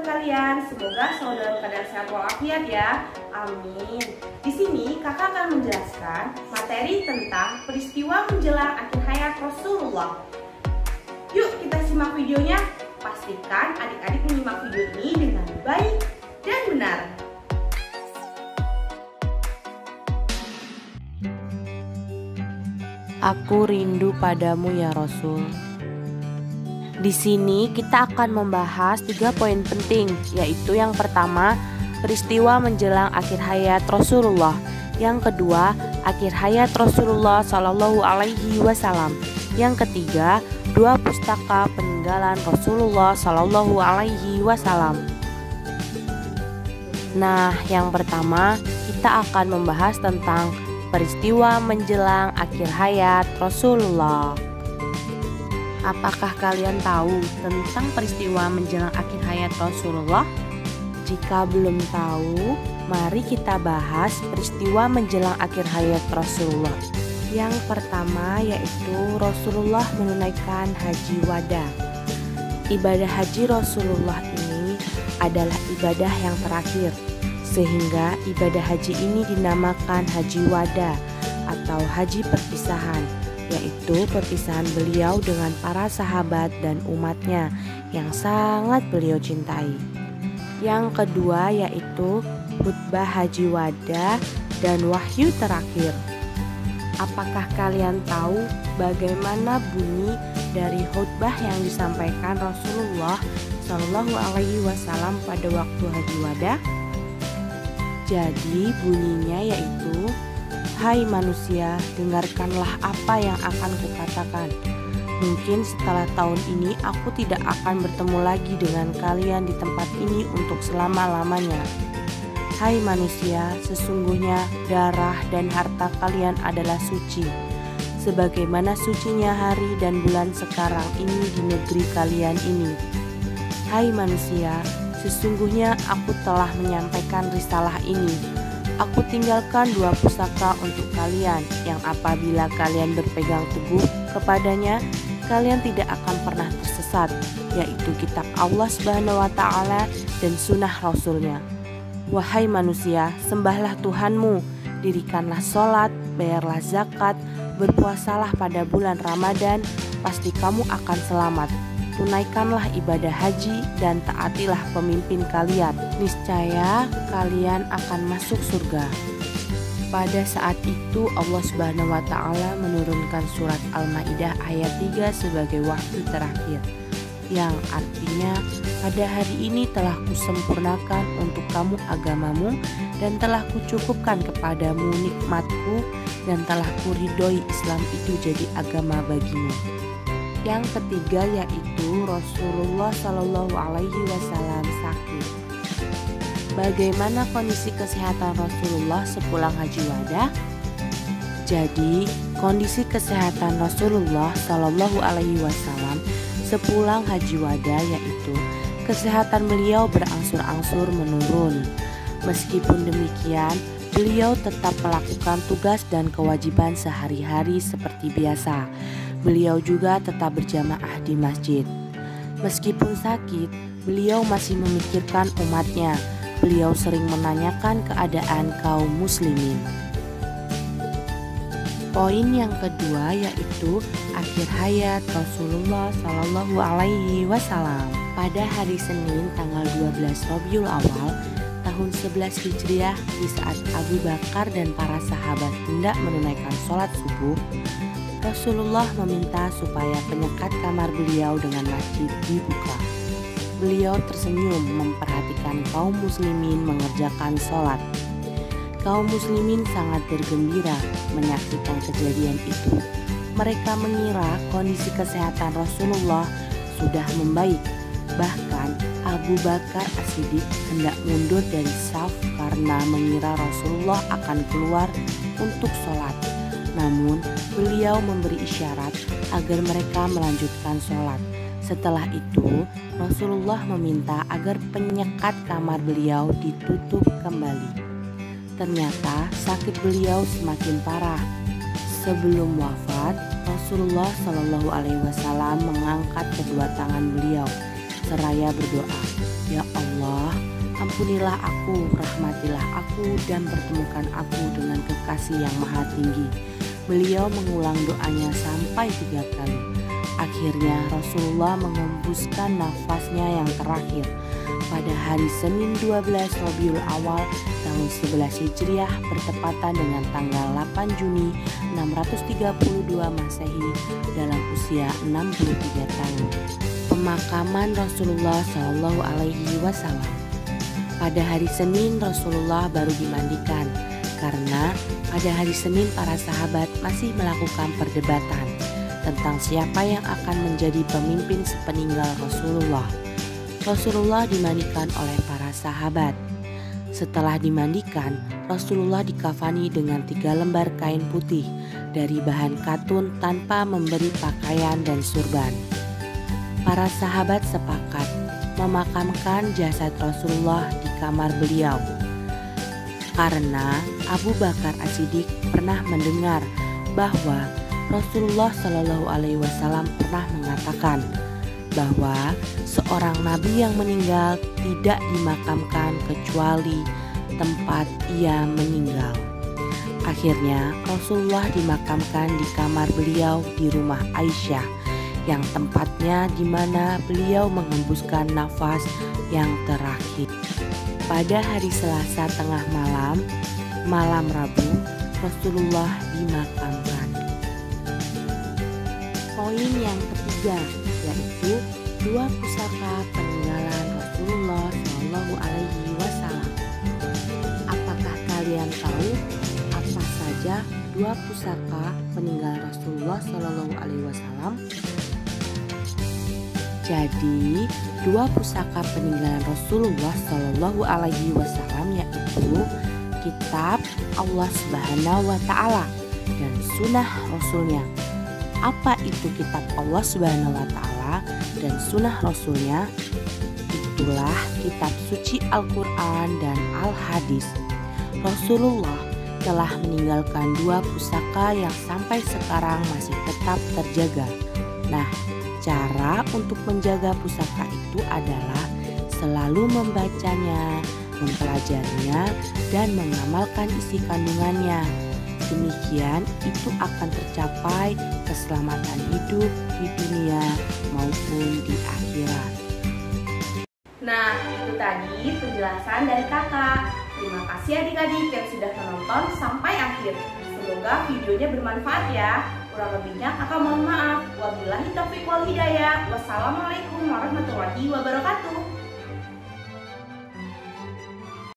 kalian? Semoga selalu dalam keadaan sehat walafiat ya. Amin. Di sini kakak akan menjelaskan materi tentang peristiwa menjelang akhir hayat Rasulullah. Yuk kita simak videonya. Pastikan adik-adik menyimak video ini dengan baik dan benar. Aku rindu padamu ya Rasul. Di sini kita akan membahas 3 poin penting, yaitu yang pertama, peristiwa menjelang akhir hayat Rasulullah. Yang kedua, akhir hayat Rasulullah Shallallahu Alaihi Wasallam. Yang ketiga, 2 pustaka peninggalan Rasulullah Shallallahu Alaihi Wasallam. Nah, yang pertama kita akan membahas tentang peristiwa menjelang akhir hayat Rasulullah. Apakah kalian tahu tentang peristiwa menjelang akhir hayat Rasulullah? Jika belum tahu, mari kita bahas peristiwa menjelang akhir hayat Rasulullah. Yang pertama yaitu Rasulullah menunaikan haji wada. Ibadah haji Rasulullah ini adalah ibadah yang terakhir, sehingga ibadah haji ini dinamakan haji wada atau haji perpisahan, yaitu perpisahan beliau dengan para sahabat dan umatnya yang sangat beliau cintai. Yang kedua yaitu khutbah haji wada dan wahyu terakhir. Apakah kalian tahu bagaimana bunyi dari khutbah yang disampaikan Rasulullah Shallallahu Alaihi Wasallam pada waktu haji wada? Jadi bunyinya yaitu, "Hai manusia, dengarkanlah apa yang akan kukatakan. Mungkin setelah tahun ini aku tidak akan bertemu lagi dengan kalian di tempat ini untuk selama-lamanya. Hai manusia, sesungguhnya darah dan harta kalian adalah suci, sebagaimana sucinya hari dan bulan sekarang ini di negeri kalian ini. Hai manusia, sesungguhnya aku telah menyampaikan risalah ini. Aku tinggalkan 2 pusaka untuk kalian yang apabila kalian berpegang teguh kepadanya, kalian tidak akan pernah tersesat, yaitu kitab Allah Subhanahu wa Ta'ala dan sunnah Rasulnya. Wahai manusia, sembahlah Tuhanmu, dirikanlah sholat, bayarlah zakat, berpuasalah pada bulan Ramadan, pasti kamu akan selamat. Tunaikanlah ibadah haji dan taatilah pemimpin kalian. Niscaya kalian akan masuk surga." Pada saat itu Allah Subhanahu wa Ta'ala menurunkan surat Al-Maidah ayat 3 sebagai wahyu terakhir, yang artinya, "Pada hari ini telah kusempurnakan untuk kamu agamamu dan telah kucukupkan kepadamu nikmatku dan telah kuridhoi Islam itu jadi agama bagimu." Yang ketiga yaitu Rasulullah Shallallahu Alaihi Wasallam sakit. Bagaimana kondisi kesehatan Rasulullah sepulang haji wada? Jadi, kondisi kesehatan Rasulullah Shallallahu Alaihi Wasallam sepulang haji wada yaitu kesehatan beliau berangsur-angsur menurun. Meskipun demikian, beliau tetap melakukan tugas dan kewajiban sehari-hari seperti biasa. Beliau juga tetap berjamaah di masjid. Meskipun sakit, beliau masih memikirkan umatnya. Beliau sering menanyakan keadaan kaum muslimin. Poin yang kedua yaitu akhir hayat Rasulullah Shallallahu Alaihi Wasallam. Pada hari Senin tanggal 12 Rabiul Awal tahun 11 Hijriah, di saat Abu Bakar dan para sahabat hendak menunaikan sholat subuh, Rasulullah meminta supaya penyekat kamar beliau dengan masjid dibuka. Beliau tersenyum memperhatikan kaum muslimin mengerjakan sholat. Kaum muslimin sangat bergembira menyaksikan kejadian itu. Mereka mengira kondisi kesehatan Rasulullah sudah membaik. Bahkan Abu Bakar As-Siddiq hendak mundur dari saf karena mengira Rasulullah akan keluar untuk sholat. Namun beliau memberi isyarat agar mereka melanjutkan sholat. Setelah itu, Rasulullah meminta agar penyekat kamar beliau ditutup kembali. Ternyata sakit beliau semakin parah. Sebelum wafat, Rasulullah Shallallahu Alaihi Wasallam mengangkat kedua tangan beliau seraya berdoa, "Ya Allah, Ampunilah aku, rahmatilah aku, dan pertemukan aku dengan kekasih yang maha tinggi. Beliau mengulang doanya sampai 3 kali. Akhirnya Rasulullah mengembuskan nafasnya yang terakhir. Pada hari Senin 12 Rabiul Awal tahun 11 Hijriah bertepatan dengan tanggal 8 Juni 632 Masehi dalam usia 63 tahun. Pemakaman Rasulullah Shallallahu Alaihi Wasallam. Pada hari Senin Rasulullah baru dimandikan karena pada hari Senin para sahabat masih melakukan perdebatan tentang siapa yang akan menjadi pemimpin sepeninggal Rasulullah. Rasulullah dimandikan oleh para sahabat. Setelah dimandikan, Rasulullah dikafani dengan 3 lembar kain putih dari bahan katun tanpa memberi pakaian dan surban. Para sahabat sepakat memakamkan jasad Rasulullah di kamar beliau. Karena Abu Bakar As-Siddiq pernah mendengar bahwa Rasulullah Shallallahu Alaihi Wasallam pernah mengatakan bahwa seorang nabi yang meninggal tidak dimakamkan kecuali tempat ia meninggal. Akhirnya Rasulullah dimakamkan di kamar beliau di rumah Aisyah, yang tempatnya di mana beliau mengembuskan nafas yang terakhir. Pada hari Selasa tengah malam, malam Rabu, Rasulullah dimakamkan. Poin yang ketiga yaitu 2 pusaka peninggalan Rasulullah Shallallahu Alaihi Wasallam. Apakah kalian tahu apa saja 2 pusaka peninggalan Rasulullah Shallallahu Alaihi Wasallam? Jadi 2 pusaka peninggalan Rasulullah Shallallahu Alaihi Wasallam yaitu kitab Allah Subhanahu Wa Taala dan sunnah Rasulnya. Apa itu kitab Allah Subhanahu Wa Taala dan sunnah Rasulnya? Itulah kitab suci Al-Quran dan Al-Hadis. Rasulullah telah meninggalkan 2 pusaka yang sampai sekarang masih tetap terjaga. Nah, cara untuk menjaga pusaka itu adalah selalu membacanya, mempelajarinya, dan mengamalkan isi kandungannya. Demikian itu akan tercapai keselamatan hidup di dunia maupun di akhirat. Nah, itu tadi penjelasan dari kakak. Terima kasih adik-adik yang sudah menonton sampai akhir. Semoga videonya bermanfaat ya. Kurang lebihnya kakak mohon maaf. Wabillahi taufiq wal hidayah. Wassalamualaikum warahmatullahi wabarakatuh.